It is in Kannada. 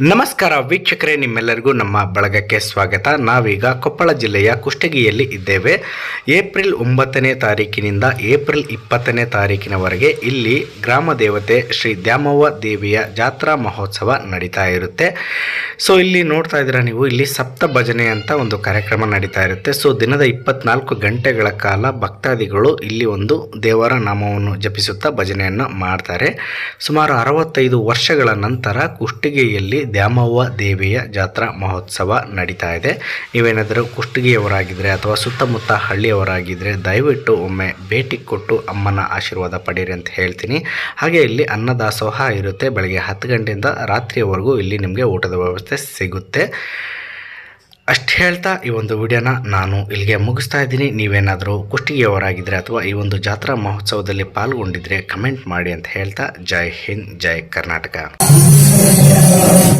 ನಮಸ್ಕಾರ ವೀಕ್ಷಕರೇ, ನಿಮ್ಮೆಲ್ಲರಿಗೂ ನಮ್ಮ ಬಳಗಕ್ಕೆ ಸ್ವಾಗತ. ನಾವೀಗ ಕೊಪ್ಪಳ ಜಿಲ್ಲೆಯ ಕುಷ್ಟಗಿಯಲ್ಲಿ ಇದ್ದೇವೆ. ಏಪ್ರಿಲ್ 9ನೇ ತಾರೀಕಿನಿಂದ ಏಪ್ರಿಲ್ 20ನೇ ತಾರೀಕಿನವರೆಗೆ ಇಲ್ಲಿ ಗ್ರಾಮ ದೇವತೆ ಶ್ರೀ ದ್ಯಾಮವ್ವ ದೇವಿಯ ಜಾತ್ರಾ ಮಹೋತ್ಸವ ನಡೀತಾ ಇರುತ್ತೆ. ಸೊ ಇಲ್ಲಿ ನೋಡ್ತಾ ಇದ್ದೀರಾ ನೀವು, ಇಲ್ಲಿ ಸಪ್ತ ಭಜನೆ ಅಂತ ಒಂದು ಕಾರ್ಯಕ್ರಮ ನಡೀತಾ ಇರುತ್ತೆ. ಸೊ ದಿನದ 24 ಗಂಟೆಗಳ ಕಾಲ ಭಕ್ತಾದಿಗಳು ಇಲ್ಲಿ ಒಂದು ದೇವರ ನಾಮವನ್ನು ಜಪಿಸುತ್ತಾ ಭಜನೆಯನ್ನು ಮಾಡ್ತಾರೆ. ಸುಮಾರು 65 ವರ್ಷಗಳ ನಂತರ ಕುಷ್ಟಗಿಯಲ್ಲಿ ದ್ಯಾಮವ್ವ ದೇವಿಯ ಜಾತ್ರಾ ಮಹೋತ್ಸವ ನಡೀತಾ ಇದೆ. ನೀವೇನಾದರೂ ಕುಷ್ಟಗಿಯವರಾಗಿದ್ದರೆ ಅಥವಾ ಸುತ್ತಮುತ್ತ ಹಳ್ಳಿಯವರಾಗಿದ್ದರೆ ದಯವಿಟ್ಟು ಒಮ್ಮೆ ಭೇಟಿ ಕೊಟ್ಟು ಅಮ್ಮನ ಆಶೀರ್ವಾದ ಪಡೀರಿ ಅಂತ ಹೇಳ್ತೀನಿ. ಹಾಗೆ ಇಲ್ಲಿ ಅನ್ನದಾಸೋಹ ಇರುತ್ತೆ. ಬೆಳಗ್ಗೆ 10 ಗಂಟೆಯಿಂದ ರಾತ್ರಿಯವರೆಗೂ ಇಲ್ಲಿ ನಿಮಗೆ ಊಟದ ವ್ಯವಸ್ಥೆ ಸಿಗುತ್ತೆ. ಅಷ್ಟು ಹೇಳ್ತಾ ಈ ಒಂದು ವಿಡಿಯೋನ ನಾನು ಇಲ್ಲಿಗೆ ಮುಗಿಸ್ತಾ ಇದ್ದೀನಿ. ನೀವೇನಾದರೂ ಕುಷ್ಟಗಿಯವರಾಗಿದ್ದರೆ ಅಥವಾ ಈ ಒಂದು ಜಾತ್ರಾ ಮಹೋತ್ಸವದಲ್ಲಿ ಪಾಲ್ಗೊಂಡಿದ್ರೆ ಕಮೆಂಟ್ ಮಾಡಿ ಅಂತ ಹೇಳ್ತಾ, ಜೈ ಹಿಂದ್, ಜೈ ಕರ್ನಾಟಕ.